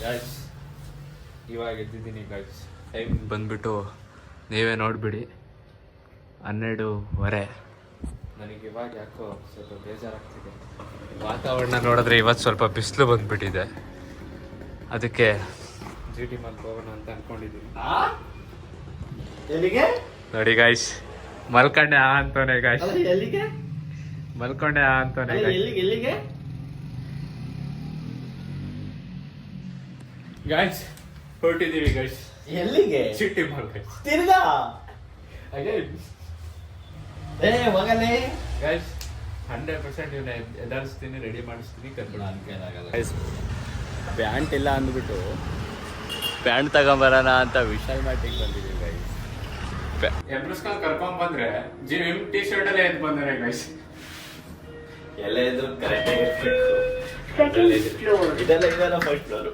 Guys ಇವಾಗ ಎದ್ದಿದ್ದೀನಿ guys. Time ಬಂದ್ಬಿಟ್ಟು ನೀವೇ ನೋಡಿಬಿಡಿ 12:15. ನನಗೆ ಇವಾಗ ಯಾಕೋ ಸ್ವಲ್ಪ ಬೇಜಾರಾಗ್ತಿದೆ. ವಾತಾವರಣ ನೋಡಿದ್ರೆ ಇವತ್ತು ಸ್ವಲ್ಪ ಬಿಸಿಲು ಬಂದ್ಬಿಟ್ಟಿದೆ. ಅದಕ್ಕೆ ಜಿ ಟಿ ಮಾಲ್ ಹೋಗೋಣ ಅಂತ ಅನ್ಕೊಂಡಿದ್ದೀನಿ. ಎಲ್ಲಿಗೆ ನೋಡಿ ಗಾಯ್ಸ್, ಮಲ್ಕೊಂಡೆ ಅಂತಾನೆ ಗಾಯ್ಸ್, ಎಲ್ಲಿಗೆ ಮಲ್ಕೊಂಡೆ ಅಂತಾನೆ ಎಲ್ಲಿಗೆ ಗಾಯ್ಸ್ ಹೊರಟಿದ್ದೀವಿ ಗಾಯ್ಸ್. ಎಲ್ಲಿಗೆ ಜಿ ಟಿ ಮಾಲ್ ಗಾಯ್ಸ್. ತಿರ್ಗಾ ಅಗೇನ್ ಮಗನೇ ಗೈಸ್ 100% ಇವನ್ನ ಎದಾರಿಸ್ತೀನಿ, ರೆಡಿ ಮಾಡಿಸ್ತೀನಿ, ಕರ್ಕೊಂಡು. ಪ್ಯಾಂಟ್ ಇಲ್ಲ ಅಂದ್ಬಿಟ್ಟು ಪ್ಯಾಂಟ್ ತಗೊಂಬರೋಣ ಅಂತ ವಿಶಾಲ್ ಮಾರ್ಟಿಗೆ ಬಂದಿದ್ದೀವಿ ಗೈಸ್. ಎಬ್ರಿಸ್ಕೊಂಡು ಕರ್ಕೊಂಡ್ ಬಂದ್ರೆ ಜಿಮ್ ಟಿ ಶರ್ಟ್ ಅಲ್ಲೇ ಎದ್ದು ಬಂದಾರೆ ಗೈಸ್. ಎಲ್ಲ ಇದ್ರು ಕರೆಕ್ಟ್ ಆಗಿರ್ಬೇಕು. ಇದೆಲ್ಲ ಫಸ್ಟ್ ಫ್ಲೋರ್.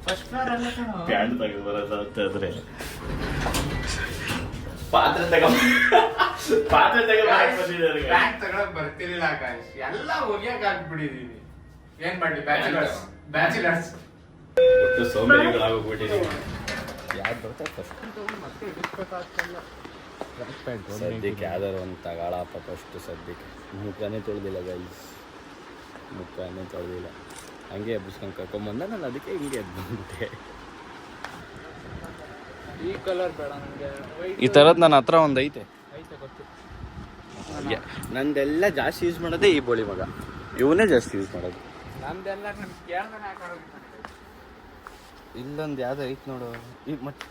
ಫಸ್ಟ್ ಫ್ಲೋರ್ ಅಲ್ಲ ಕಣೋ. ಪ್ಯಾಂಟ್ ತಗೊಂಬರೋದು ಅಂತಂದ್ರೆ ಪಾತ್ರೆ ತಗೊಂಡಿದ್ದಾರೆ. ಬ್ಯಾಂಕ್ ತಗೊಳಕ್ ಬರ್ತಿರ್ಲಿಲ್ಲ ಗೈಸ್, ಎಲ್ಲ ಒಗ್ಯಾಕ್ ಹಾಕ್ಬಿಟ್ಟಿದೀವಿ. ಏನ್ ಮಾಡ್ಲಿ, ಬ್ಯಾಚುಲರ್ಸ್ ಒಟ್ಟು ಸೋಂಬೇರಿಗಳಾಗೋಗ್ಬಿಟ್ಟಿದ್ದೀವಿ. ಯಾವ್ದು ಬರ್ತಾರೆ ಫಸ್ಟ್ ಸದ್ಯಕ್ಕೆ ಯಾವ್ದಾರು ಒಂದು ತಗೊಳಪ್ಪ ಫಸ್ಟ್. ಸದ್ಯಕ್ಕೆ ಮುಖನೇ ತೊಳೆದಿಲ್ಲ ಗೈಸ್, ಮುಖನೇ ತೊಳೆದಿಲ್ಲ. ಹಂಗೆ ಎಬ್ಬಿಸ್ಕೊಂಡು ಕರ್ಕೊಂಬಂದ ನಾನು, ಅದಕ್ಕೆ ಹಿಂಗೆ ಎದ್ಬಿಟ್ಟೆ. ಈ ಕಲರ್ ಬೇಡ ನನಗೆ. ಈ ಥರದ್ದು ನನ್ನ ಹತ್ರ ಒಂದು ಐತೆ. ಗೊತ್ತು. ನಂದೆಲ್ಲ ಜಾಸ್ತಿ ಯೂಸ್ ಮಾಡೋದೇ ಈ ಬೋಳಿ ಮಗ, ಇವನೇ ಜಾಸ್ತಿ ಯೂಸ್ ಮಾಡೋದು. ನಂದೆಲ್ಲ ನನ್ ಕೇಳ್ದಾನೆ ಹಾಕೋದು. ಇಲ್ಲೊಂದು ಯಾವ್ದು ಐತೆ ನೋಡು. ಈಗ ಮತ್ತೆ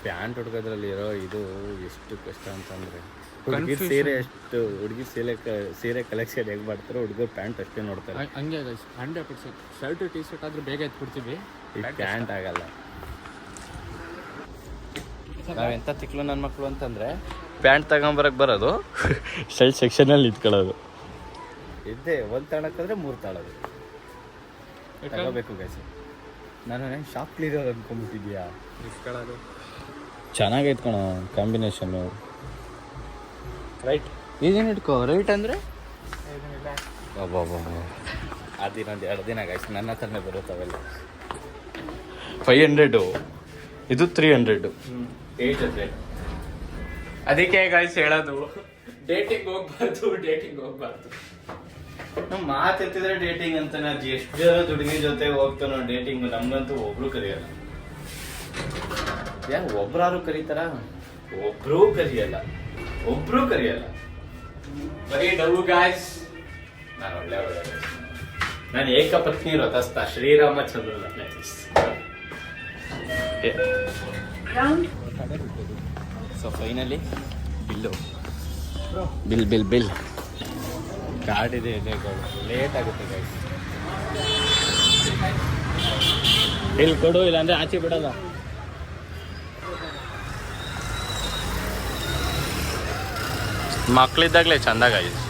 ಪ್ಯಾಂಟ್ ಹುಡ್ಕೋದ್ರಲ್ಲಿ ಇರೋ ಇದು ಎಷ್ಟು ಕಷ್ಟ ಅಂತಂದರೆ, ಹುಡುಗಿರ್ ಸೀರೆ ಎಷ್ಟು, ಹುಡುಗಿರ್ ಸೀರೆ ಕಲೆಕ್ಷನ್ ಹೇಗೆ ಮಾಡ್ತಾರೋ ಹುಡುಗರು ಪ್ಯಾಂಟ್ ಅಷ್ಟೇ ನೋಡ್ತಾರೆ. ಹಂಗೆ 100% ಶರ್ಟ್ ಟಿ ಶರ್ಟ್ ಆದ್ರೂ ಬೇಗ ಎತ್ಬಿಡ್ತೀವಿ, ಈ ಪ್ಯಾಂಟ್ ಆಗಲ್ಲ. ನಾವೆಂಥ ತಿಕ್ಲು ನನ್ನ ಮಕ್ಕಳು ಅಂತಂದರೆ ಪ್ಯಾಂಟ್ ತಗೊಂಬರಕ್ಕೆ ಬರೋದು, ಶರ್ಟ್ ಸೆಕ್ಷನಲ್ಲಿ ಇಟ್ಕೊಳ್ಳೋದು. ಇದ್ದೇ ಒಂದು ತಾಳಕ್ಕಾದ್ರೆ 3 ತಾಳೋದು ತಗೋಬೇಕು ಗೈಸ್. ನಾನು ಶಾಪ್ ಕ್ಲೀನರ್ ಅಂದ್ಕೊಂಡ್ಬಿಟ್ಟಿದ್ಯಾ. ಇಟ್ಕೊಳ್ಳೋದು ಚೆನ್ನಾಗೈತೆ ಕಣೋ ಕಾಂಬಿನೇಷನ್ನು. ರೈಟ್ ಈಗೇನು ಇಟ್ಕೋ. ರೈಟ್ ಅಂದರೆ ಅದಿನೊಂದು 2 ದಿನ ಗೈಸ್, ನನ್ನ ಹತ್ರನೇ ಬರುತ್ತವೆಲ್ಲ. 500, ಇದು 300. 800. ಅದಕ್ಕೆ ಗೈಸ್ ಹೇಳೋದು, ಡೇಟಿಂಗ್ ಹೋಗ್ಬಾರ್ದು. ನಾವು ಮಾತೆತ್ತಿದ್ರೆ ಡೇಟಿಂಗ್ ಅಂತಾನೆ. ಅದು ಎಷ್ಟು ಜನ ಹುಡುಗಿ ಜೊತೆ ಹೋಗ್ತಾನೋ ಡೇಟಿಂಗ್, ನಮ್ಗಂತೂ ಒಬ್ರು ಕರೆಯಲ್ಲ. ಯಾರು ಒಬ್ರಾರು ಕರೀತಾರ? ಒಬ್ರು ಕರೆಯಲ್ಲ. ಬರೀ ಡವ್ ಗಾಯ್ಸ್. ನಾನು ಒಳ್ಳೆ ನಾನು ಏಕಪತ್ನಿ ವ್ರತಸ್ಥ ಶ್ರೀರಾಮಚಂದ್ರ. ಸೊ ಫೈನಲಿ ಬಿಲ್ ಗಾಡಿದೆ ಇದೆ. ಲೇಟ್ ಆಗುತ್ತೆ ಗೈಸ್. ಬಿಲ್ ಕೊಡು, ಇಲ್ಲಾಂದ್ರೆ ಆಚೆ ಬಿಡಲ್ಲ. ಮಕ್ಕಳಿದ್ದಾಗಲೇ ಚಂದ ಗೈಸ್.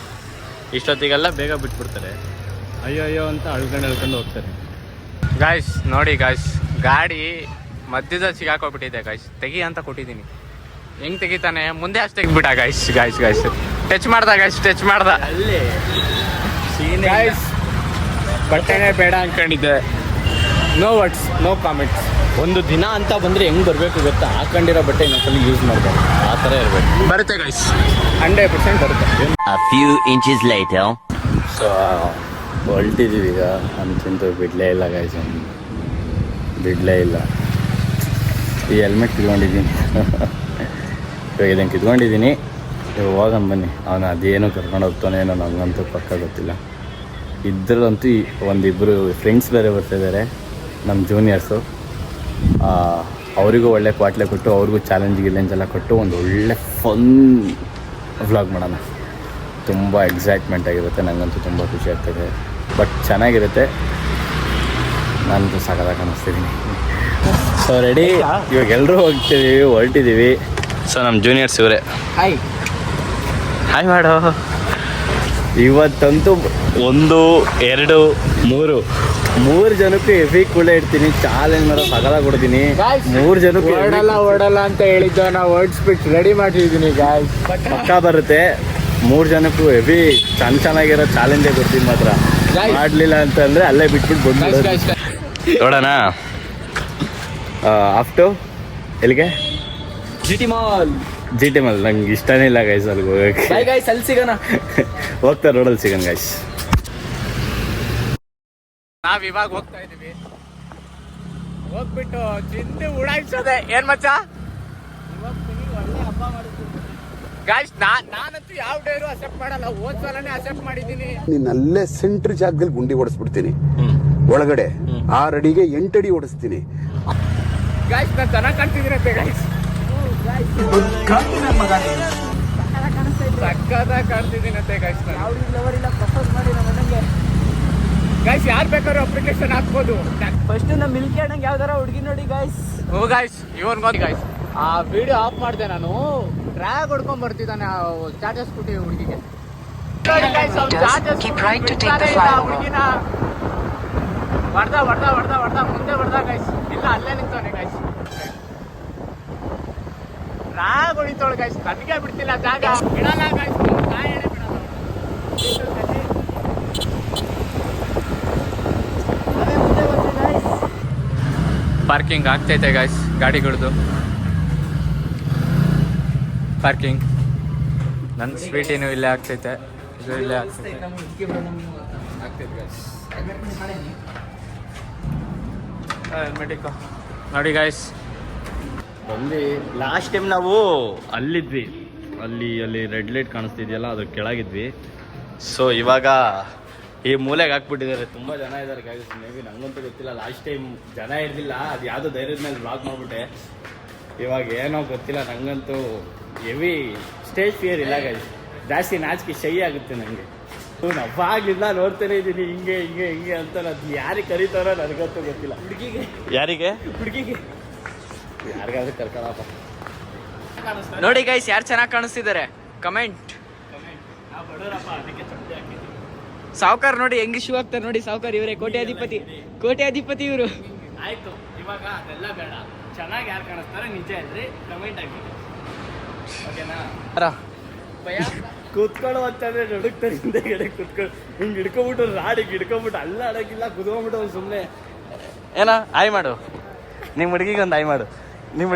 ಇಷ್ಟೊತ್ತಿಗೆಲ್ಲ ಬೇಗ ಬಿಟ್ಬಿಡ್ತಾರೆ. ಅಯ್ಯೋ ಅಂತ ಅಳ್ಕೊಂಡು ಹೋಗ್ತಾರೆ. ಗಾಯ್ಸ್ ನೋಡಿ ಗಾಯ್ಸ್, ಗಾಡಿ ಮಧ್ಯದಲ್ಲಿ ಸಿಗಾಕೋಗ್ಬಿಟ್ಟಿದೆ ಗಾಯ್ಸ್. ತೆಗಿ ಅಂತ ಕೊಟ್ಟಿದ್ದೀನಿ, ಹೆಂಗ್ ತೆಗಿತಾನೆ, ಮುಂದೆ ಅಷ್ಟು ತೆಗಿಬಿಟ್ಟ ಗಾಯ್ಸ್. ಟಚ್ ಮಾಡ್ದ ಅಲ್ಲೇ ಗಾಯ್ಸ್. ಬಟ್ಟೆನೇ ಬೇಡ ಅನ್ಕೊಂಡಿದ್ದೆ. No words, no comments. ಒಂದು ದಿನ ಅಂತ ಬಂದರೆ ಹೆಂಗೆ ಬರಬೇಕು ಗೊತ್ತಾ, ಹಾಕೊಂಡಿರೋ ಬಟ್ಟೆ ಇನ್ನೊಂದ್ಸಲ ಯೂಸ್ ಮಾಡ್ತಾರೆ, ಆ ಥರ ಇರಬೇಕು. ಬರುತ್ತೆ ಗೈಸ್, 100% ಬರುತ್ತೆ. A few inches later. So ಹೊಲ್ಟಿದ್ದೀವಿ ಈಗ. ಅಂತಂತೂ ಬಿಡಲೇ ಇಲ್ಲ ಗೈಸ್, ಬಿಡಲೇ ಇಲ್ಲ. ಈ ಹೆಲ್ಮೆಟ್ ಕಿತ್ಕೊಂಡಿದ್ದೀನಿ. ಇವಾಗ ಇದನ್ನು ಕಿತ್ಕೊಂಡಿದ್ದೀನಿ. ಇವಾಗ ಹೋಗೋಣ ಬನ್ನಿ. ಅವನು ಅದೇನೋ ಕರ್ಕೊಂಡು ಹೋಗ್ತಾನೆ ಏನೋ, ನನಗಂತೂ ಪಕ್ಕ ಗೊತ್ತಿಲ್ಲ. ಇದ್ರಲ್ಲಂತೂ ಒಂದಿಬ್ಬರು ಫ್ರೆಂಡ್ಸ್ ಬೇರೆ ಬರ್ತಾಯಿದ್ದಾರೆ, ನಮ್ಮ ಜೂನಿಯರ್ಸು. ಅವರಿಗೂ ಒಳ್ಳೆ ಕ್ವಾಟ್ಲೆ ಕೊಟ್ಟು, ಅವ್ರಿಗೂ ಚಾಲೆಂಜ್ ಎಲ್ಲ ಕೊಟ್ಟು ಒಂದು ಒಳ್ಳೆ ಫನ್ ವ್ಲಾಗ್ ಮಾಡೋಣ. ತುಂಬ ಎಕ್ಸೈಟ್ಮೆಂಟ್ ಆಗಿರುತ್ತೆ. ನನಗಂತೂ ತುಂಬ ಖುಷಿ ಆಗ್ತದೆ. ಬಟ್ ಚೆನ್ನಾಗಿರುತ್ತೆ. ನಾನಂತೂ ಸಾಕಾದಾಗ ಅನ್ನಿಸ್ತಿದ್ದೀನಿ. ಸೊ ರೆಡಿ, ಇವಾಗ ಎಲ್ಲರೂ ಹೊರಟಿದ್ದೀವಿ. ಸೊ ನಮ್ಮ ಜೂನಿಯರ್ಸ್ ಇವರೇ. ಹಾಯ್ ಮಾಡೋ. ಇವತ್ತಂತೂ 1, 2, 3 ಜನಕ್ಕೂ ಹೆವಿ ಕೂಡ ಇಡ್ತೀನಿ. ಚಾಲೆಂಜ್ ಮಾಡೋ ಸಗಲ ಕೊಡ್ತೀನಿ. 3 ಜನಕ್ಕೂ ಓಡಲ್ಲ ಅಂತ ಹೇಳಿದ್ದ, ನಾವು ವರ್ಡ್ ಸ್ಪೀಚ್ ರೆಡಿ ಮಾಡಿದ್ದೀನಿ ಗಾಯ್ಸ್. ಪಕ್ಕ ಬರುತ್ತೆ. 3 ಜನಕ್ಕೂ ಹೆವಿ ಚೆನ್ನಾಗಿರೋ ಚಾಲೆಂಜೇ ಕೊಡ್ತೀನಿ ಮಾತ್ರ. ಮಾಡಲಿಲ್ಲ ಅಂತಂದರೆ ಅಲ್ಲೇ ಬಿಟ್ಬಿಟ್ಟು ಬಂದು ನೋಡೋಣ. ಆಫ್ಟು ಎಲ್ಲಿಗೆ? ಜಿ ಟಿ ಮಾಲ್ ನಂಗೆ ಇಷ್ಟನೇ ಇಲ್ಲ ಗೈಸ್ ಅಲ್ಲಿಗೆ ಹೋಗೋಕ್ಕೆ. ಬೈ ಗೈಸ್, ಅಲ್ಲಿ ಸಿಗೋಣ. ಹೋಗ್ತಾ ರೋಡಲ್ಲಿ ಸಿಗೋಣ ಗೈಸ್. ನಾವ್ ಇವಾಗ ಹೋಗ್ತಾ ಇದೀವಿ. ಹೋಗ್ಬಿಟ್ಟು ಚಿಂದಿ ಉಡಾಯಿಸೋದೆ. ಏನ್ ಮಚ್ಚ? ಗಾಯ್ಸ್ ನಾನಂತೂ ಯಾವ ಡೇರು ಅಕ್ಸೆಪ್ಟ್ ಮಾಡಲ್ಲ. ಹೋದ್ ಸಲನೇ ಅಕ್ಸೆಪ್ಟ್ ಮಾಡಿದ್ದೀನಿ. ನೀನ್ ಅಲ್ಲೇ ಸೆಂಟ್ರ್ ಜಾಗದಲ್ಲಿ ಗುಂಡಿ ಓಡಿಸ್ಬಿಡ್ತೀನಿ. ಒಳಗಡೆ 6 ಅಡಿಗೆ 8 ಅಡಿ ಓಡಿಸ್ತೀನಿ. ಗಾಯ್ಸ್ ನಾನು ಚೆನ್ನಾಗಿ ಕಾಣ್ತಿದ್ದೀನಂತೆ ಗಾಯ್ಸ್. ಸಕ್ಕದಾಗಿ ಕಾಣ್ತಿದ್ದೀನಂತೆ ಗಾಯ್ಸ್. ಗಾಯ್ಸ್ ಯಾರು ಬೇಕಾದ್ರೂ ಅಪ್ಲಿಕೇಶನ್ ಹಾಕ್ಬೋದು. ಫಸ್ಟ್ ನಮ್ಮ ಮಿಲ್ಕಿ ಅಣ್ಣಂಗೆ ಯಾವ್ದಾರ ಹುಡುಗಿ ನೋಡಿ ಗಾಯ್ಸ್. ಹ್ಞೂ ಗಾಯ್ಸ್, ಇವನ್ಗೊಂದು ಗಾಯ್ಸ್ ಆ ವಿಡಿಯೋ ಆಫ್ ಮಾಡಿದೆ ನಾನು. ಡ್ರ್ಯಾಗ್ ಹೊಡ್ಕೊಂಡ್ ಬರ್ತಿದ್ದಾನೆ ಆ ಟಾಟಾ ಸ್ಕೂಟಿ ಹುಡುಗಿಗೆ. ಹುಡುಗಿನ ಹೊಡ್ದ ಮುಂದೆ ಹೊಡ್ದ ಗೈಸ್. ಇಲ್ಲ ಅಲ್ಲೇ ನಿಂತವನೆ ಗೈಸ್. ಡ್ರ್ಯಾಗ್ ಹೊಡಿತವಳು ಗೈಸ್. ನನಗೆ ಬಿಡ್ತಿಲ್ಲ ಜಾಗ. ಬಿಡಲ್ಲ ಗೈಸ್, ಕಾಯಿ ಎಳೆ ಬಿಡಲ್ಲ. ಪಾರ್ಕಿಂಗ್ ಆಗ್ತೈತೆ ಗಾಯ್ಸ್ ಗಾಡಿಗಳದ್ದು. ಪಾರ್ಕಿಂಗ್ ನನ್ನ ಸ್ವೀಟಿನೂ ಇಲ್ಲೇ ಆಗ್ತೈತೆ, ಇದು ಇಲ್ಲೇ ಆಗ್ತೈತೆ. ಹೆಲ್ಮೆಟಿಕೋ ನೋಡಿ ಗಾಯ್ಸ್. ಬಂದು ಲಾಸ್ಟ್ ಟೈಮ್ ನಾವು ಅಲ್ಲಿದ್ವಿ, ಅಲ್ಲಿ ರೆಡ್ ಲೈಟ್ ಕಾಣಿಸ್ತಿದೆಯಲ್ಲ ಅದ್ರ ಕೆಳಗಿದ್ವಿ. ಸೊ ಇವಾಗ ಈ ಮೂಲೆಗೆ ಹಾಕ್ಬಿಟ್ಟಿದ್ದಾರೆ. ತುಂಬ ಜನ ಇದ್ದಾರೆ ಗಾಯ್ಸ್. ಮೇ ಬಿ ನಂಗಂತೂ ಗೊತ್ತಿಲ್ಲ. ಲಾಸ್ಟ್ ಟೈಮ್ ಜನ ಇರಲಿಲ್ಲ, ಅದು ಯಾವುದೋ ಧೈರ್ಯದ ಮೇಲೆ ಬ್ಲಾಕ್ ಮಾಡಿಬಿಟ್ಟೆ. ಇವಾಗ ಏನೋ ಗೊತ್ತಿಲ್ಲ, ನನಗಂತೂ ಹೆವಿ ಸ್ಟೇಜ್ ಫಿಯರ್ ಇಲ್ಲ ಗಾಯ್ಸ್. ಜಾಸ್ತಿ ನಾಚಿಕೆ ಶೈ ಆಗುತ್ತೆ ನನಗೆ. ಅವಾಗಲಿಲ್ಲ ನೋಡ್ತಾನೆ ಇದ್ದೀನಿ ಹಿಂಗೆ ಅಂತ. ಅದು ಯಾರಿಗೆ ಕರೀತಾರೋ ನನಗಂತೂ ಗೊತ್ತಿಲ್ಲ. ಹುಡುಗಿಗೆ ಯಾರಿಗೆ? ಹುಡುಗಿಗೆ ಯಾರಿಗಾದ್ರೂ ಕರ್ಕೊಳಪ್ಪ. ನೋಡಿ ಗೈಸ್, ಯಾರು ಚೆನ್ನಾಗಿ ಕಾಣಿಸ್ತಿದ್ದಾರೆ ಕಮೆಂಟ್. ಸಾವ್ಕಾರ್ ನೋಡಿ ಹೆಂಗ್ ಶೂ ಆಗ್ತಾರೆ ನೋಡಿ. ಸಾವ್ಕಾರ್ ಇವರೇ, ಕೋಟ್ಯಾಧಿಪತಿ ಇವರು. ಆಯ್ತು, ಇವಾಗ ಅದೆಲ್ಲ ಬೇಡ. ಚೆನ್ನಾಗಿ ಯಾರು ಕಾಣಿಸ್ತಾರೆ ನಿಜ ಇದ್ರಿ ಕಮೆಂಟ್ ಹಾಕಿ, ಓಕೆನಾ? ಕೂತ್ಕೊಳ್ಳೋ ಅಂತಂದ್ರೆ ನಡುಕ್ತಾರೆ ಹಿಂದೆಗಡೆ ಕೂತ್ಕೊಂಡು ಹಿಂಗೆ ಹಿಡ್ಕೊಂಬಿಟ್ಟು ರಾಡಿಗೆ ಹಿಡ್ಕೊಂಬಿಟ್ಟು ಅಲ್ಲ ಆಡೋಕ್ಕಿಲ್ಲ, ಕುತ್ಕೊಂಡ್ಬಿಟ್ಟು ಸುಮ್ಮನೆ. ಏನ ಆಯ್ ಮಾಡು, ನಿಮ್ಮ ಹುಡುಗಿಗೆ ಒಂದು ಆಯ್ ಮಾಡು. ನಿಮ್ಮ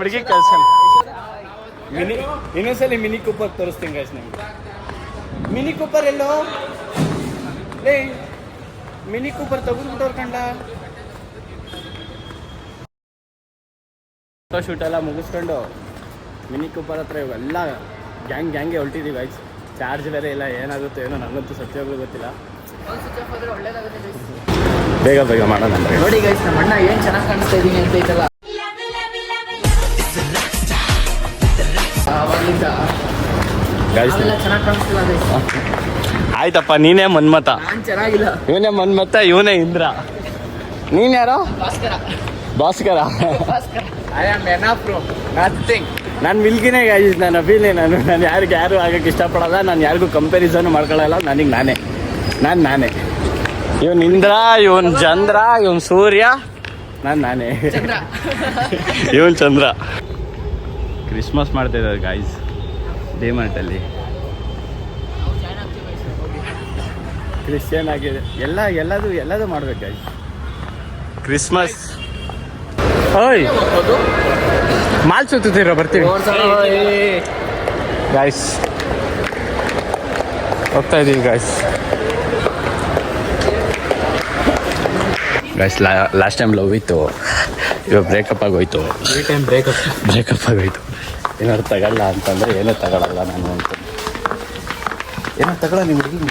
ಹುಡುಗಿ ಕಳ್ಸೋಣ. ಇನ್ನೊಂದ್ಸಲಿ ಮಿನಿ ಕೂಪರ್ ತೋರಿಸ್ತೀನಿ ಗಾಯ್ಸ್ ನಿಮ್ಗೆ. ಮಿನಿ ಕೂಪರ್ ಎಲ್ಲೋ ಲೇ, ಮಿನಿ ಕೂಪರ್ ತಗೊಂಡ್ಬಿಟ್ಟವ್ರು ಕಂಡ. ಫೋಟೋ ಶೂಟ್ ಎಲ್ಲ ಮುಗಿಸ್ಕೊಂಡು ಮಿನಿ ಕೂಪರ್ ಹತ್ರ ಇವೆಲ್ಲ ಗ್ಯಾಂಗ್ಗೆ ಹೊಲ್ಟಿದ್ದೀವಿ ಗಾಯ್ಸ್. ಚಾರ್ಜ್ ಬೇರೆ ಇಲ್ಲ, ಏನಾಗುತ್ತೆ ಏನೋ ನನಗಂತೂ ಸತ್ಯವಾಗ್ಲೂ ಗೊತ್ತಿಲ್ಲ. ಬೇಗ ಮಾಡೋಣ ನೋಡಿ ಗೈಸ್, ನಮ್ಮ ಅಣ್ಣ ಏನ್ ಚೆನ್ನಾಗಿ ಕಾಣಿಸ್ತಾ ಇದೀನಿ ಅಂತ ಐತಲ್ಲ. ಗಾಯ್ಸ್ ಚೆನ್ನಾಗಿ ಕಾಣಿಸ್ತಿಲ್ಲ ಗೈಸ್. ಆಯ್ತಪ್ಪ, ನೀನೇ ಮನ್ಮತ. ನಾನ್ ಚೆನ್ನಾಗಿಲ್ಲ. ಇವನೇ ಮನ್ಮತ, ಇವನೇ ಇಂದ್ರ. ನೀನ್ ಯಾರೋ? Bhaskara. I am enough bro, nothing. ನಾನು ಮಿಲ್ಕಿನೇ ಗಾಯ್ಸ್. ನಾನು ಅಭಿನೇ. ನಾನು ಯಾರು ಆಗಕ್ಕೆ ಇಷ್ಟಪಡಲ್ಲ. ನಾನು ಯಾರಿಗೂ ಕಂಪ್ಯಾರಿಸನ್ ಮಾಡ್ಕೊಳ್ಳಲ್ಲ. ನನಗೆ ನಾನೇ. ಇವನ್ ಇಂದ್ರ, ಇವನ್ ಚಂದ್ರ, ಇವನ್ ಸೂರ್ಯ, ನಾನೇ. ಇವನ್ ಚಂದ್ರ. ಕ್ರಿಸ್ಮಸ್ ಮಾಡ್ತಾ ಇದ್ದಾರೆ ಗಾಯ್ಸ್ ಡಿಮಾರ್ಟಲ್ಲಿ. ಕ್ರಿಶ್ಚಿಯನ್ ಆಗಿದೆ ಎಲ್ಲದೂ ಮಾಡ್ಬೇಕು ಗಾಯ್ಸ್. ಕ್ರಿಸ್ಮಸ್ ಓಯ್ ಮಾಲ್ ಸುತ್ತಿರೋ ಬರ್ತೀವಿ ಗಾಯ್ಸ್. ಹೋಗ್ತಾ ಇದೀವಿ ಗಾಯ್ಸ್. ಲಾಸ್ಟ್ ಟೈಮ್ ಲವ್ ಇತ್ತು, ಇವಾಗ ಬ್ರೇಕಪ್ ಆಗೋಯ್ತು. ಈ ಟೈಮ್ ಬ್ರೇಕಪ್ ಆಗೋಯ್ತು. ಏನಾದ್ರು ತಗೊಳ್ಳ ಅಂತಂದರೆ ಏನೂ ತಗೊಳ್ಳಲ್ಲ ನಾನು ಅಂತ. ಏನಾದ್ರು ತಗೊಳ್ಳ ನಿಮ್ಮ ಹುಡುಗಿಗೆ,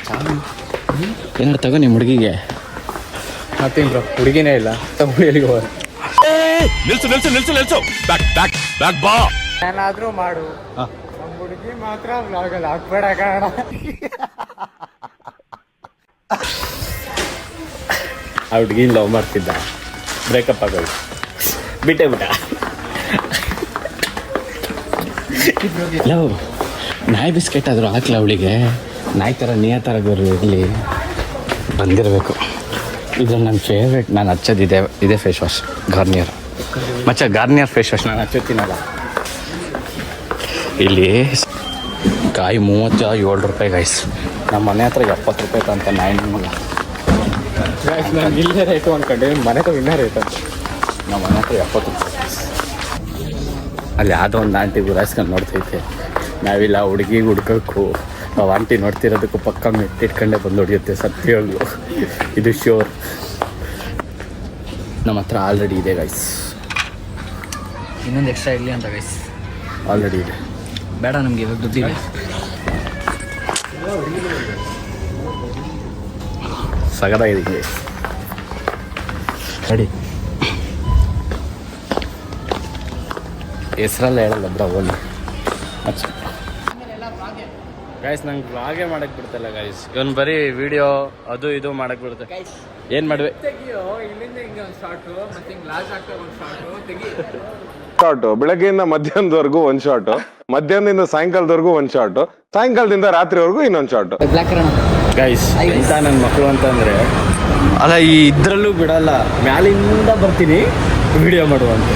ಏನಾದ್ರು ತಗೋ ನಿಮ್ಮ ಹುಡುಗಿಗೆ. ನಥಿಂಗ್ ಬ್ರೋ, ಹುಡುಗಿನೇ ಇಲ್ಲ. ತಗೊಂಡು ಎಲ್ಲಿಗೆ ಹೋಗೋದು? ನಿಲ್ಸು ಬ್ಯಾಕ್ ಬಾ. ಏನಾದ್ರೂ ಮಾಡು, ನಮ್ಮ ಹುಡುಗಿ ಮಾತ್ರ ವ್ಲಾಗಲ್ಲಿ ಹಾಕ್ಬೇಡ ಕಾರಣ. ಆ ಹುಡುಗಿನ ಲವ್ ಮಾಡ್ತಿದ್ದ, ಬ್ರೇಕಪ್ ಆಗೋಯ್ತು, ಬಿಟ್ಟೆ ಬಿಟ್ಟ. ಲವ್ ನಾಯಿ ಬಿಸ್ಕೆಟ್ ಆದರೂ ಹಾಕ್ಲ ಅವಳಿಗೆ. ನಾಯಿ ಥರ ನೀಯ ಥರ ಇರಲಿ, ಬಂದಿರಬೇಕು. ಇದು ನನ್ನ ಫೇವ್ರೇಟ್. ನಾನು ಹಚ್ಚೋದಿದೆ ಇದೇ ಫೇಸ್ ವಾಶ್, ಗಾರ್ನಿಯರ್. ಮಚ್ಚ ಗಾರ್ನಿಯರ್ ಫೇಸ್ ವಾಶ್ ನಾನು ಹಚ್ಚೋತೀನಲ್ಲ. ಇಲ್ಲಿ ಕಾಯಿ 37 ರೂಪಾಯಿ ಗೈಸ್. ನಮ್ಮ ಮನೆ ಹತ್ರ 70 ರೂಪಾಯಿ ಅಂತ ನಾಯಿ ಮಗ. ನಾನು ಇಲ್ಲೇ ರೇಟು ಅನ್ಕೊಂಡೆ ಮನೆಗೆ ಇನ್ನೂ ರೇಟ್ ಅಂತ. ನಮ್ಮ ಮನೆ ಹತ್ರ 70 ರೂಪಾಯಿ. ಅಲ್ಲಿ ಯಾವುದೋ ಒಂದು ಆಂಟಿ ಗುರಾಯಿಸ್ಕೊಂಡು ನೋಡ್ತೈತೆ. ನಾವಿಲ್ಲ ಹುಡುಗಿಗೆ ಹುಡ್ಕೋಕ್ಕೂ ನಾವು ಆಂಟಿ ನೋಡ್ತಿರೋದಕ್ಕೂ ಪಕ್ಕ ಮೆಟ್ಟಿಟ್ಕೊಂಡೇ ಬಂದು ಹೊಡಿಯುತ್ತೆ ಸತ್ಯವಾಗ್ಲು. ಇದು ಶ್ಯೂರ್. ನಮ್ಮ ಹತ್ರ ಆಲ್ರೆಡಿ ಇದೆ ಗೈಸ್, ಇನ್ನೊಂದು ಎಕ್ಸ್ಟ್ರಾ ಇರಲಿ ಅಂತ ಗೈಸ್. ಆಲ್ರೆಡಿ ಇದೆ. ಬೇಡ ನಮಗೆ ಇವಾಗ ದುಡ್ಡಿದೆ. ಸಗದಾಗಿದೆ ಗೈಸ್. ರೆಡಿ ಹೆಸ್ರಲ್ಲ ಹೇಳಲ್ಲ ಬ್ರ ಓಲಿ ಗೈಸ್. ನಂಗೆ ವ್ಲಾಗೇ ಮಾಡಕ್ಕೆ ಬಿಡ್ತಲ್ಲ ಗೈಸ್. ಇವನು ಬರೀ ವಿಡಿಯೋ ಅದು ಇದು ಮಾಡಕ್ಕೆ ಬಿಡುತ್ತೆ. ಏನು ಮಾಡುವೆ? ಶಾರ್ಟ್ ಬೆಳಗ್ಗೆಯಿಂದ ಮಧ್ಯಾಹ್ನದವರೆಗೂ ಒಂದ್ ಶಾರ್ಟ್, ಮಧ್ಯಾಹ್ನದಿಂದ ಸಾಯಂಕಾಲದವರೆಗೂ ಒಂದ್ ಶಾರ್ಟ್, ಸಾಯಂಕಾಲದಿಂದ ರಾತ್ರಿವರೆಗೂ ಇನ್ನೊಂದ್ ಶಾರ್ಟ್. ಗೈಸ್ ಇಂಥ ನನ್ನ ಮಕ್ಕಳು ಅಂತಂದರೆ ಅಲ್ಲ, ಈ ಇದ್ರಲ್ಲೂ ಬಿಡಲ್ಲ, ಮ್ಯಾಲಿಂದ ಬರ್ತೀನಿ ವಿಡಿಯೋ ಮಾಡುವಂತ.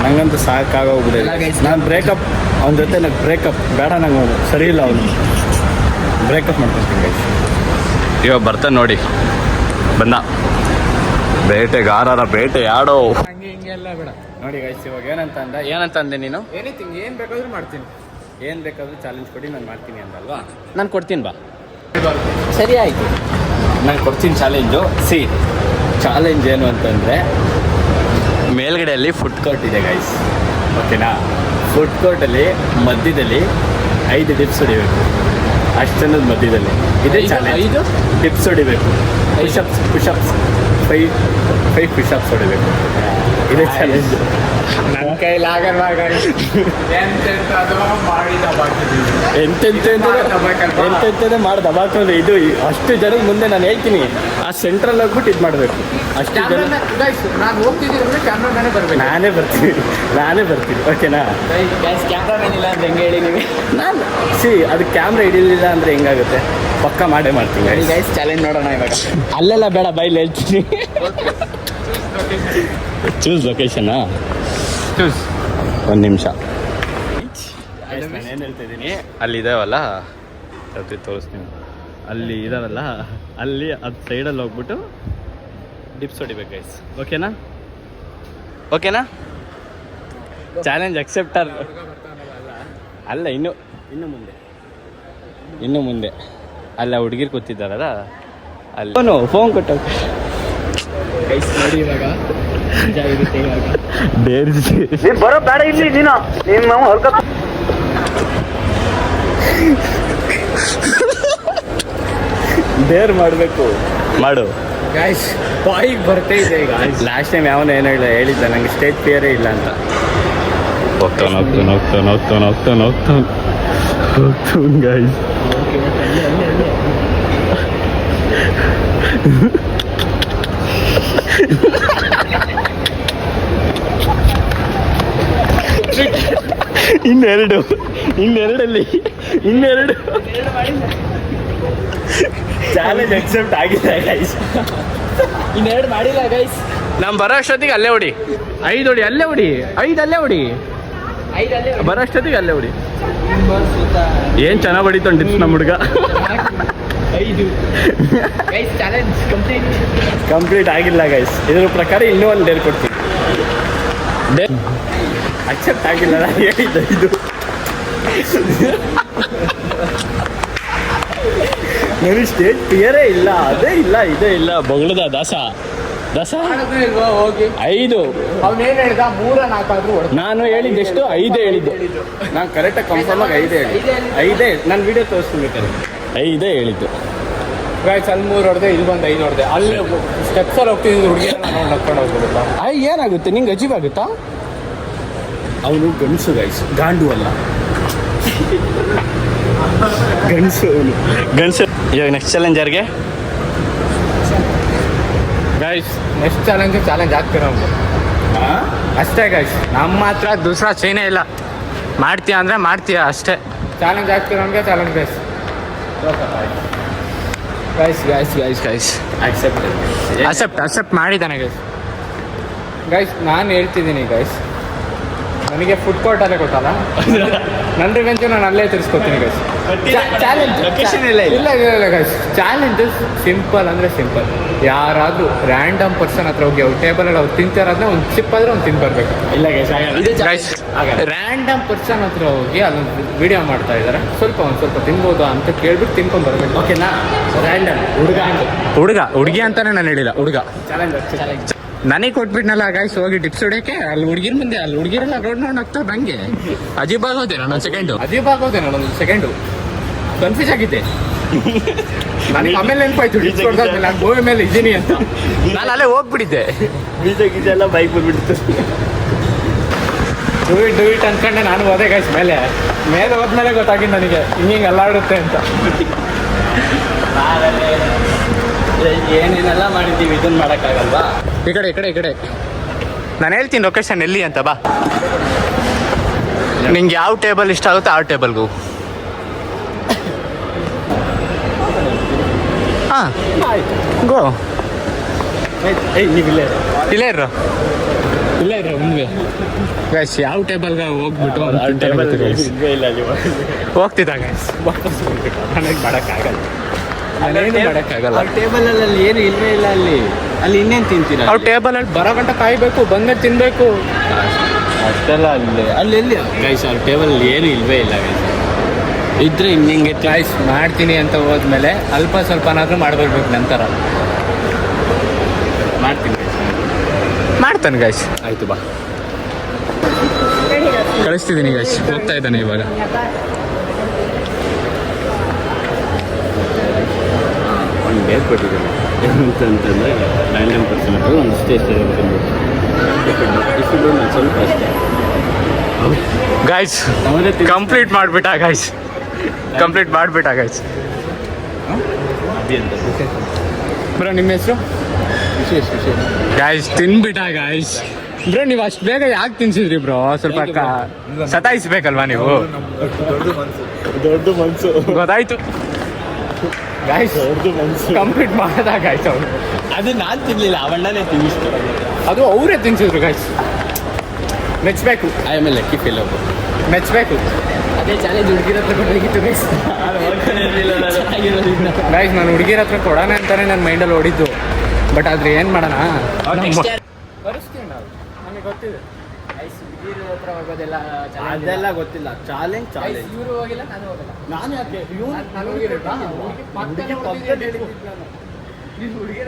ನಂಗಂತೂ ಸಾಕಾಗೋಗ್ಬಿಟ್ಟಿದೆ. ನಾನು ಬ್ರೇಕಪ್ ಅವನ ಜೊತೆ ನಂಗೆ ಬ್ರೇಕಪ್ ಬೇಡ, ನಂಗೆ ಅವನು ಸರಿ ಇಲ್ಲ, ಅವನು ಬ್ರೇಕಪ್ ಮಾಡ್ಕೊತೀನಿ ಗೈಸ್. ಇವಾಗ ಬರ್ತಾನೆ ನೋಡಿ, ಬಂದ ಬೇಟೆಗಾರರ ಬೇಟೆ ಯಾಡೋ ಹಿಂಗೆಲ್ಲ ಬೇಡ ನೋಡಿ ಗೈಸ್. ಇವಾಗ ಏನಂತ ಅಂದೆ ನೀನು? ಎನಿಥಿಂಗ್ ಏನು ಬೇಕಾದ್ರೂ ಮಾಡ್ತೀನಿ. ಏನು ಬೇಕಾದರೂ ಚಾಲೆಂಜ್ ಕೊಡಿ, ನಾನು ಮಾಡ್ತೀನಿ ಅಂದಲ್ವಾ? ನಾನು ಕೊಡ್ತೀನಿ ಬಾ. ಸರಿ ಆಯ್ತು, ನಾನು ಕೊಡ್ತೀನಿ ಚಾಲೆಂಜು. ಚಾಲೆಂಜ್ ಏನು ಅಂತಂದರೆ, ಮೇಲ್ಗಡೆಯಲ್ಲಿ ಫುಡ್ ಕೋರ್ಟ್ ಇದೆ ಗೈಸ್, ಓಕೆನಾ? ಫುಡ್ ಕೋರ್ಟಲ್ಲಿ ಮಧ್ಯದಲ್ಲಿ 5 ಡಿಪ್ಸ್ ಹೊಡಿಬೇಕು. ಅಷ್ಟು ಜನದ ಮಧ್ಯದಲ್ಲಿ ಇದೇ ಚಾಲೆಂಜ್. 5 ಡಿಪ್ಸ್ ಹೊಡಿಬೇಕು. ಪುಷಪ್ಸ್ 5 ಪುಷಪ್ಸ್ ಹೊಡಿಬೇಕು. ಇದೇ ಚಾಲೆಂಜ್. ನನ್ನ ಕೈಲಾಗಲ್ಲ ಎಂತೆಂಥದೇ ಮಾಡಿ ದಬಾಕೊಂಡ್ರೆ ಇದು ಅಷ್ಟು ಜನದ ಮುಂದೆ ನಾನು ಹೇಳ್ತೀನಿ. ಆ ಸೆಂಟ್ರಲ್ ಹೋಗ್ಬಿಟ್ಟು ಇದು ಮಾಡಬೇಕು. ಅಷ್ಟು ಜನ ನಾನು ಹೋಗ್ತಿದ್ದೀನಿ, ಕ್ಯಾಮ್ರಾಮೇ ಬರಬೇಕು. ನಾನೇ ಬರ್ತೀನಿ ಓಕೆನಾ? ಕ್ಯಾಮ್ರಾಮನ್ ಇಲ್ಲ ಅಂದ್ರೆ ಹೆಂಗೆ ಹೇಳಿ ನೀವು? ನಾನು ಅದು ಕ್ಯಾಮ್ರಾ ಹಿಡಿಲಿಲ್ಲ ಅಂದರೆ ಹೆಂಗಾಗುತ್ತೆ? ಪಕ್ಕ ಮಾಡೇ ಮಾಡ್ತೀನಿ ಗೈಸ್. ಚಾಲೆಂಜ್ ನೋಡೋಣ ಇವಾಗ. ಅಲ್ಲೆಲ್ಲ ಬೇಡ, ಬೈಲಿ ಹೇಳ್ತೀನಿ. ಚೂಸ್ ಲೊಕೇಶನಾ? ಒಂದು ನಿಮಿಷ. ನಾನು ಏನು ಹೇಳ್ತಿದ್ದೀನಿ, ಅಲ್ಲಿದ್ದಾವಲ್ಲ ತೋರಿಸ್ತೀನಿ. ಅಲ್ಲಿ ಇದಾವಲ್ಲ, ಅಲ್ಲಿ ಅದು ಸೈಡಲ್ಲಿ ಹೋಗ್ಬಿಟ್ಟು ಡಿಪ್ಸ್ ಹೊಡಿಬೇಕು ಗೈಸ್, ಓಕೆನಾ? ಚಾಲೆಂಜ್ ಅಕ್ಸೆಪ್ಟರ್ ಅಲ್ಲ, ಇನ್ನು ಮುಂದೆ ಅಲ್ಲ ಹುಡುಗಿರು ಕೂತಿದ್ದಾರಲ್ಲ ಅಲ್ಲಿ. ಫೋನ್ ಕೊಟ್ಟು ಗೈಸ್ ನೋಡಿ ಇವಾಗ ಬರೋ ಬೇಡ ಇಲ್ಲಿ ನೀನು ನಿಮ್ಮ ಹೊಲ್ಕ ಡೇರ್ ಮಾಡಬೇಕು. ಮಾಡು ಗೈಸ್, ಬಾಯಿಗೆ ಬರ್ತಾ ಇದೆ ಈಗ. ಲಾಸ್ಟ್ ಟೈಮ್ ಯಾವನೋ ಏನೋ ಹೇಳಿದ್ದ, ನಂಗೆ ಸ್ಟೇಜ್ ಫಿಯರೇ ಇಲ್ಲ ಅಂತ. ಹೋಗ್ತಾನೆ ಗೈಸ್. ಇನ್ನೆರಡು ಚಾಲೆಂಜ್ ಅಕ್ಸೆಪ್ಟ್ ಆಗಿದೆ ಗೈಸ್. ಇನ್ನೆರಡು ಮಾಡಿಲ್ಲ ಗೈಸ್. ನಾನು ಬರೋ ಅಷ್ಟೊತ್ತಿಗೆ ಅಲ್ಲೇ ಹೊಡಿ. 5 ಹೊಡಿ, ಅಲ್ಲೇ ಹೊಡಿ. 5 ಅಲ್ಲೇ ಹೊಡಿ. ಬರೋ ಅಷ್ಟೊತ್ತಿಗೆ ಅಲ್ಲೇ ಹೊಡಿ. ಏನು ಚೆನ್ನಾಗಿ ಹೊಡಿತಾನೆ ಡಿಪ್ಸ್ ನಮ್ಮ ಹುಡುಗ. 5 ಗೈಸ್. ಚಾಲೆಂಜ್ ಕಂಪ್ಲೀಟ್ ಆಗಿಲ್ಲ ಗೈಸ್. ಇದ್ರ ಪ್ರಕಾರ ಇನ್ನೂ ಒಂದು ಡೇರ್ ಕೊಡ್ತೀನಿ. ಅಕ್ಸೆಪ್ಟ್ ಆಗಿಲ್ಲ, ನಾನು ಹೇಳಿದ್ದು ಇದು. ನನಗೆ ಸ್ಟೇಜ್ ಫಿಯರೇ ಇಲ್ಲ, ಅದೇ ಇಲ್ಲ, ಇದೇ ಇಲ್ಲ. ಬೊಗಳದ ದಸ ಹೋಗಿ 5. ಅವನೇನು ಹೇಳ್ದ? 3 4 ಆದ್ರೂ ನಾನು ಹೇಳಿದ್ದು ಎಷ್ಟು? 5 ಹೇಳಿದ್ದು. ನಾನು ಕರೆಕ್ಟಾಗಿ ಕನ್ಫರ್ಮ್ ಆಗಿ 5 5 ನಾನು ವಿಡಿಯೋ ತೋರಿಸ್ತೀನಿ ಬೇಕಾದ್ರೆ. 5 ಹೇಳಿದ್ದು ಗೈಸ್. ಅಲ್ಲಿ 3 ಹೊಡೆದೆ, ಇಲ್ಲಿ ಬಂದು 5 ಹೊಡೆದೆ. ಅಲ್ಲಿ ಸ್ಟೆಪ್ಸಲ್ಲಿ ಹೋಗ್ತಿದ್ದು ಹುಡುಗಿನ ನೋಡಿ ನಡ್ಕೊಂಡು ಹೋಗ್ಬಿಡುತ್ತಾ? ಏನಾಗುತ್ತೆ ನಿಂಗೆ? ಅಜೀಬ್ ಆಗುತ್ತಾ? ಅವನು ಗಂಡಸು ಗೈಸ್, ಗಾಂಡು ಅಲ್ಲ. ಗಂಡಸು ಇವಾಗ ನೆಕ್ಸ್ಟ್ ಚಾಲೆಂಜ್ ಯಾರಿಗೆ ಗೈಸ್? ನೆಕ್ಸ್ಟ್ ಚಾಲೆಂಜ್ ಆಗ್ತೀರ ನಾವು ಅಷ್ಟೇ ಗೈಸ್. ನಮ್ಮ ಹತ್ರ ದೂಸರಾ ಚೈನೇ ಇಲ್ಲ. ಮಾಡ್ತೀಯ ಅಂದರೆ ಮಾಡ್ತೀಯ ಅಷ್ಟೇ. ಚಾಲೆಂಜ್ ಆಗ್ತೀರ ನಮಗೆ ಚಾಲೆಂಜ್ ಗೈಸ್. ಅಕ್ಸೆಪ್ಟ್ ಮಾಡಿದ್ದಾನೆ ಗೈಸ್. ನಾನು ಹೇಳ್ತಿದ್ದೀನಿ ಗೈಸ್, ನನಗೆ ಫುಡ್ ಕೋರ್ಟ್ ಅಲ್ಲೇ ಕೊಟ್ಟಲ್ಲ. ನನ್ನ ರಿವೆಂಜ್ ನಾನು ಅಲ್ಲೇ ತಿರ್ಸ್ಕೊತೀನಿ ಗೈಸ್. ಚಾಲೆಂಜ್ ಲೊಕೇಶನ್ ಇಲ್ಲ ಗೈಸ್. ಚಾಲೆಂಜ್ ಸಿಂಪಲ್ ಅಂದರೆ ಸಿಂಪಲ್. ಯಾರಾದರೂ ರ್ಯಾಂಡಮ್ ಪರ್ಸನ್ ಹತ್ರ ಹೋಗಿ ಅವ್ರ ಟೇಬಲಲ್ಲಿ ಅವ್ರು ತಿಂತಾರಾದ್ರೆ ಒಂದು ಚಿಪ್ ಆದರೆ ಒಂದು ತಿಂದು ಬರಬೇಕು. ಇಲ್ಲ ಗೈಸ್ ರ್ಯಾಂಡಮ್ ಪರ್ಸನ್ ಹತ್ರ ಹೋಗಿ ಅಲ್ಲೊಂದು ವಿಡಿಯೋ ಮಾಡ್ತಾ ಇದ್ದಾರೆ, ಒಂದು ಸ್ವಲ್ಪ ತಿನ್ಬೋದು ಅಂತ ಕೇಳ್ಬಿಟ್ಟು ತಿನ್ಕೊಂಡು ಬರಬೇಕು. ಓಕೆನಾ? ರ್ಯಾಂಡಮ್ ಹುಡುಗಿ ಅಂತಾನೆ ನಾನು ಹೇಳಿಲ್ಲ, ಹುಡುಗ. ಚಾಲೆಂಜ್ ನನಗೆ ಕೊಟ್ಬಿಟ್ನಲ್ಲ ಗಾಯ್ಸ್ ಹೋಗಿ ಟಿಪ್ಸ್ ಹೊಡಿಯೋಕೆ. ಅಲ್ಲಿ ಹುಡುಗಿರ ಮುಂದೆ ಅಲ್ಲಿ ಹುಡುಗಿರೆಲ್ಲ ರೋಡ್ ನೋಡಿ ಆಗ್ತಾ ನಂಗೆ ಅಜೀಬ್ ಆಗೋದೆ. ನಾನೊಂದು ಸೆಕೆಂಡು ಕನ್ಫ್ಯೂಸ್ ಆಗಿದ್ದೆ. ನನಗೆ ಆಮೇಲೆ ನೆನಪಾಯ್ತು ಟಿಪ್ಸ್ ಕೊಡ್ದಾದ್ಮೇಲೆ ನಾನು ಗೋವೆ ಮೇಲೆ ಇದ್ದೀನಿ ಅಂತ. ನಾನು ಅಲ್ಲೇ ಹೋಗ್ಬಿಟ್ಟಿದ್ದೆ. ಬೀಜ ಎಲ್ಲ ಬೈಕ್ ಬಂದ್ಬಿಡ್ತು. ಡೂ ಇಟ್ ಅನ್ಕೊಂಡೆ ನಾನು ಹೋದೆ ಗಾಯ್ಸ್. ಮೇಲೆ ಹೋದ್ಮೇಲೆ ಗೊತ್ತಾಗಿದ್ದು ನನಗೆ ಹಿಂಗೆ ಅಲ್ಲಾಡುತ್ತೆ ಅಂತ. ಏನೇನೆಲ್ಲ ಮಾಡಿದ್ದೀವಿ, ಇದನ್ನ ಮಾಡೋಕ್ಕಾಗಲ್ವಾ? ಈ ಕಡೆ ನಾನು ಹೇಳ್ತೀನಿ ಲೊಕೇಶನ್ ಎಲ್ಲಿ ಅಂತ. ಬಾ, ನಿಂಗೆ ಯಾವ ಟೇಬಲ್ ಇಷ್ಟ ಆಗುತ್ತೆ ಆ ಟೇಬಲ್ಗೂ. ಹಾಂ ಗೋ. ನೀವು ಇಲ್ಲೇ ಇರೋ ಮುಂದೆ ಗೈಸ್. ಯಾವ ಟೇಬಲ್ಗೆ ಹೋಗ್ಬಿಟ್ಟು ಹೋಗ್ತಿದ್ದ ಗೈಸ್, ವಾಪಸ್ ಹೋಗ್ಬಿಟ್ಟು ನನಗೆ ಮಾಡೋಕ್ಕಾಗಲ್ಲ. ಟೇಬಲಲ್ಲಿ ಏನು ಇಲ್ವೇ ಇಲ್ಲ. ಅಲ್ಲಿ ಇನ್ನೇನು ತಿಂತೀರಾ? ಅವ್ರು ಟೇಬಲಲ್ಲಿ ಬರೋ ಗಂಟ ಕಾಯಬೇಕು, ಬಂದ ತಿನ್ನಬೇಕು ಅಷ್ಟೆಲ್ಲ. ಅಲ್ಲಿ ಎಲ್ಲಿ ಗೈಸ್ ಅವ್ರ ಟೇಬಲಲ್ಲಿ ಏನು ಇಲ್ವೇ ಇಲ್ಲ ಗೈಸ್. ಇದ್ರೆ ಇನ್ನಿಂಗೆ ಗೈಸ್ ಮಾಡ್ತೀನಿ ಅಂತ ಹೋದ್ಮೇಲೆ ಅಲ್ಪ ಸ್ವಲ್ಪನಾದ್ರೂ ಮಾಡ್ಬೇಕು. ನಂತರ ಮಾಡ್ತಾನೆ ಗೈಸ್. ಆಯ್ತು ಬಾ, ಕಳಿಸ್ತಿದ್ದೀನಿ ಗೈಸ್. ಹೋಗ್ತಾ ಇದ್ದಾನೆ ಇವಾಗ. ಒಂದು ಡೇಟ್ ಕೊಟ್ಟಿದ್ದಾನೆ ಅಂತಂದರೆ ರ್ಯಾಂಡಮ್ ಪರ್ಸನ್ ಹತ್ರ ಒಂದು ಸ್ಟೇಜ್ ಸ್ವಲ್ಪ ಅಷ್ಟೇ ಗೈಸ್. ಕಂಪ್ಲೀಟ್ ಮಾಡಿಬಿಟ್ಟ ಗೈಸ್. ಬ್ರೋ ನಿಮ್ಮ ಹೆಸರು? Guys ತಿನ್ಬಿಟ್ಟ guys. ಬ್ರೋ ನೀವು ಅಷ್ಟು ಬೇಗ ಯಾಕೆ ತಿನ್ಸಿದ್ರಿ ಬ್ರೋ? ಸ್ವಲ್ಪ ಸತಾಯಿಸ್ಬೇಕಲ್ವಾ ನೀವು? ದೊಡ್ಡ ಮನಸ್ಸು ಗೊತ್ತಾಯ್ತು ಗೈಸ್. ಕಂಪ್ಲೀಟ್ ಮಾಡಿದಾಗ ಆಯ್ತು ಅವರು. ಅದು ನಾನು ತಿನ್ನಲಿಲ್ಲ, ಅವಣ್ಣನೇ ತಿನ್ನಿಸ್ತು. ಅದು ಅವರೇ ತಿನ್ಸಿದ್ರು ಗೈಸ್. ಮೆಚ್ಚಬೇಕು. ಆಮೇಲೆ ಲೆಕ್ಕಿ ಫೀಲ್ ಮೆಚ್ಚಬೇಕು. ಅದೇ ಚಾಲೆಂಜ್ ಹುಡುಗಿರ ಹತ್ರ ಕೊಡಬೇಕಿತ್ತು ಗೈಸ್. ಗೈಸ್ ನಾನು ಹುಡುಗಿರ ಹತ್ರ ಕೊಡೋಣ ಅಂತಾನೆ ನನ್ನ ಮೈಂಡಲ್ಲಿ ಓಡಿದ್ದು. ಬಟ್ ಆದ್ರೆ ಏನು ಮಾಡೋಣ, ಬರೆಸ್ತೀವಿ ನಾವು. ನನಗೆ ಗೊತ್ತಿದೆ ಹುಡುಗಿರ ಹತ್ರ ಹೋಗೋದೆಲ್ಲ ಅದೆಲ್ಲ ಗೊತ್ತಿಲ್ಲ. ಚಾಲೆಂಜ್ ಇವರು ಹೋಗಿಲ್ಲ, ನಾನು ಹೋಗಲ್ಲ. ನಾನು ಯಾಕೆ ನಾನು ಹುಡುಗಿರ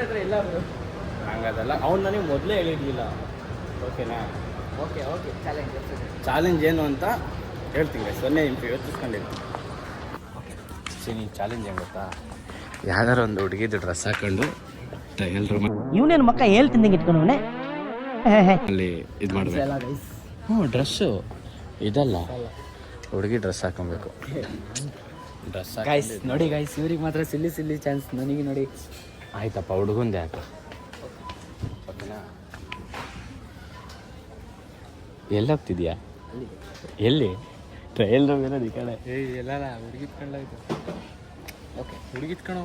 ಹತ್ರ ಎಲ್ಲ ಹಂಗದಲ್ಲ. ಅವ್ನು ನನಗೆ ಮೊದಲೇ ಹೇಳಿರ್ಲಿಲ್ಲ. ಓಕೆನಾ? ಓಕೆ ಚಾಲೆಂಜ್ ಏನು ಅಂತ ಹೇಳ್ತೀನಿ. 0 ನಿಮಿಷ ಯೋಚಿಸ್ಕೊಂಡಿರ್ತೀನಿ. ನೀನು ಚಾಲೆಂಜ್ ಏನು ಗೊತ್ತಾ? ಯಾವ್ದಾರು ಒಂದು ಹುಡುಗಿದು ಡ್ರೆಸ್ ಹಾಕೊಂಡು ಟ್ರಯಲ್ ರೂಮ್ ಇವನೇನು ಮಕ್ಕ ಹೇಳ್ತಿದ್ದಂಗೆ ಇಟ್ಕೊಂಡವನೆ ಅಲ್ಲಿ ಇದು ಮಾಡಬೇಕು. ಡ್ರೆಸ್ಸು ಇದಲ್ಲ, ಹುಡುಗಿ ಡ್ರೆಸ್ ಹಾಕೊಬೇಕು. ಡ್ರೆಸ್ ಗೈಸ್ ನೋಡಿ ಗೈಸ್, ಇವ್ರಿಗೆ ಮಾತ್ರ ಸಿಲ್ಲಿ ಚಾನ್ಸ್. ನನಗೆ ನೋಡಿ. ಆಯ್ತಪ್ಪ, ಹುಡುಗಂದೆ ಹಾಕ. ಓಕೆನಾ? ಎಲ್ಲಿ ಹೋಗ್ತಿದ್ಯಾ? ಎಲ್ಲಿ? ಟ್ರಯಲ್ ರೂಮ್ ಇರೋದು ಈ ಕಡೆ. ಎಲ್ಲ ಹುಡುಗಿತ್ಕೊಂಡಾಯ್ತು. ಓಕೆ ಹುಡುಗಿತ್ಕಣೋ.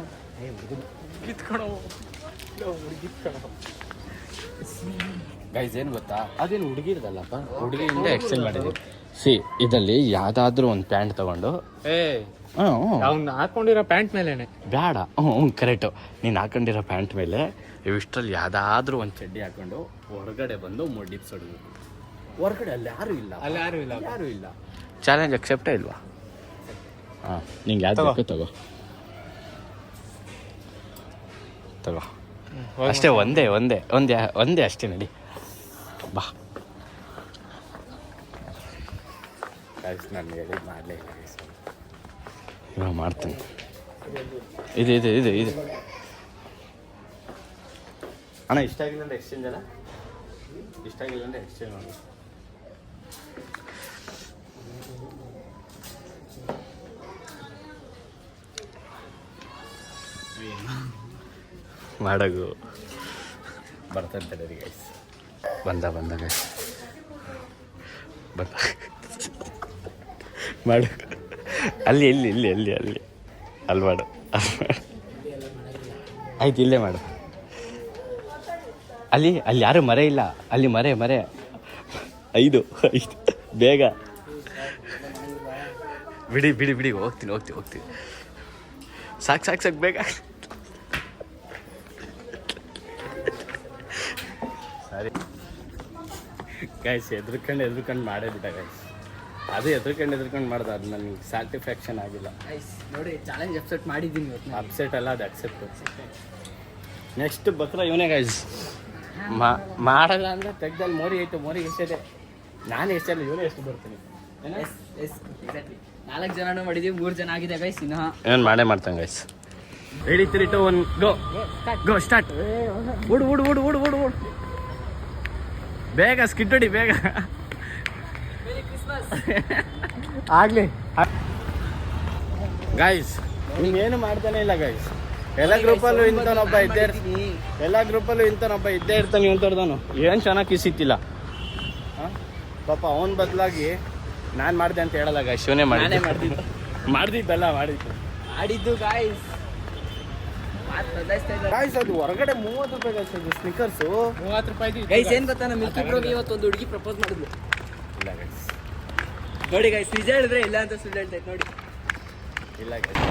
ಗೈಸ್ ಏನು ಗೊತ್ತಾ, ಅದೇನು ಹುಡುಗಿರ್ದಲ್ಲಪ್ಪ, ಹುಡುಗಿಯಿಂದ ಎಕ್ಸ್ಚೇಂಜ್ ಮಾಡಿದ್ವಿ. ಇದರಲ್ಲಿ ಯಾವುದಾದ್ರೂ ಒಂದು ಪ್ಯಾಂಟ್ ತಗೊಂಡು ಅವ್ನು ಹಾಕೊಂಡಿರೋ ಪ್ಯಾಂಟ್ ಮೇಲೇನೆ ಬೇಡ. ಕರೆಕ್ಟು. ನೀನು ಹಾಕೊಂಡಿರೋ ಪ್ಯಾಂಟ್ ಮೇಲೆ ಇವಿಷ್ಟರಲ್ಲಿ ಯಾವುದಾದ್ರೂ ಒಂದು ಚಡ್ಡಿ ಹಾಕೊಂಡು ಹೊರಗಡೆ ಬಂದು 3 ಡಿಪ್ಸ್ ಹೊಡಬೇಕು. ಹೊರಗಡೆ ಅಲ್ಲಿ ಯಾರೂ ಇಲ್ಲ. ಚಾಲೆಂಜ್ ಅಕ್ಸೆಪ್ಟೇ ಇಲ್ವಾ? ಹಾಂ, ನಿಂಗೆ ಯಾವ್ದು ಬೇಕು ತಗೋ. ಅಷ್ಟೇ, ಒಂದೇ ಅಷ್ಟೇ. ನಡಿ ಬಾ. ನಾನು ಹೇಳಿದ್ದು ಮಾಡಲೇ ಇಲ್ಲ. ಇವಾಗ ಮಾಡ್ತೀನಿ. ಇದು ಅಣ್ಣ ಇಷ್ಟ ಆಗಿಲ್ಲ ಅಂದರೆ ಎಕ್ಸ್ಚೇಂಜ್ ಅಲ್ಲ? ಇಷ್ಟ ಆಗಿಲ್ಲ ಅಂದರೆ ಎಕ್ಸ್ಚೇಂಜ್ ಮಾಡಿ. ಮಾಡಗು ಬರ್ತಾರೆ ಗೈಸ್. ಬಂದ ಗೈಸ್ ಬಂದ. ಮಾಡು. ಅಲ್ಲಿ ಅಲ್ಲಿ ಮಾಡು. ಆಯ್ತು, ಇಲ್ಲೇ ಮಾಡು. ಅಲ್ಲಿ ಯಾರು ಮರೆ ಇಲ್ಲ. ಅಲ್ಲಿ ಮರೆ 5 ಬೇಗ ಬಿಡಿ. ಹೋಗ್ತೀನಿ. ಸಾಕು ಬೇಗ. ಅದೇ ಗೈಸ್ ಎದ್ರುಕೊಂಡು ಮಾಡೇ ಬಿಟ್ಟ ಗೈಸ್. ಅದು ಎದ್ರುಕೊಂಡು ಮಾಡ್ದೆ, ಅದು ನನಗೆ ಸ್ಯಾಟಿಸ್ಫ್ಯಾಕ್ಷನ್ ಆಗಿಲ್ಲ. ನೋಡಿ ಚಾಲೆಂಜ್ ಅಪ್ಸೆಟ್ ಮಾಡಿದ್ದೀನಿ ಇವತ್ತು. ಅಪ್ಸೆಟ್ ಅಲ್ಲ, ಅದು ಅಕ್ಸೆಪ್ಟ್. ನೆಕ್ಸ್ಟ್ ಬಕ್ರ ಇವನೇ ಗೈಸ್. ಮಾಡಲ್ಲ ಅಂದರೆ ತೆಗ್ದಲ್ಲಿ ಮೋರಿ ಐತೆ, ಮೋರಿಗೆ ಎಷ್ಟಿದೆ, ನಾನು ಎಷ್ಟಲ್ಲ, ಇವನೇ ಎಷ್ಟು ಬರ್ತೀನಿ. ಎಕ್ಸಾಕ್ಟ್ಲಿ 4 ಜನನೂ ಮಾಡಿದೀವಿ, 3 ಜನ ಆಗಿದೆ ಗೈಸ್. ಇನ್ನು ಏನು ಮಾಡೇ ಮಾಡ್ತಾನೆ ಗೈಸ್. ರೆಡಿ 3 2 1 ಗೋ ಸ್ಟಾರ್ಟ್. ಓಡು ಬೇಗ ಸ್ಕಿಟ್ ಹೊಡಿ ಬೇಗ. ಆಗ್ಲಿ ಗೈಸ್, ಏನು ಮಾಡ್ತಾನೆ ಇಲ್ಲ ಗೈಸ್. ಎಲ್ಲ ಗ್ರೂಪಲ್ಲೂ ಇಂಥವನೊಬ್ಬ ಇದ್ದೇ ಇರ್ತಾನೆ. ಇಂಥವ್ರದವನು ಏನು ಚೆನ್ನಾಗಿ ಕಿಸಿತ್ತಿಲ್ಲ ಪಾಪ. ಅವನ ಬದಲಾಗಿ ನಾನು ಮಾಡಿದೆ ಅಂತ ಹೇಳಲ್ಲ ಗೈಸ್, ಶಿವನೇ ಮಾಡಿದ್ದು ಆಡಿದ್ದು ಗಾಯ್ಸ್. ಗೈಸ್ ಅದು ಹೊರಗಡೆ 30 ರೂಪಾಯಿ ಗೈಸ್. ಅದು ಸ್ನಿಕರ್ಸು 30 ರೂಪಾಯಿ ಗೈಸ್ ಏನ್ ಗೊತ್ತಾ, ನಮ್ಮ ಮಿಲ್ಕಿ ಬ್ರೋಗೆ ಇವತ್ತು ಒಂದು ಹುಡುಗಿ ಪ್ರಪೋಸ್ ಮಾಡಿದ್ಲು. ಇಲ್ಲ ಗೈಸ್, ನೋಡಿ ಗೈಸ್, ನಿಜ ಹೇಳಿದ್ರೆ ಇಲ್ಲ ಅಂತ ಸುಳ್ಳು ಹೇಳ್ತೈತೆ ನೋಡಿ. ಇಲ್ಲ ಗೈಸ್.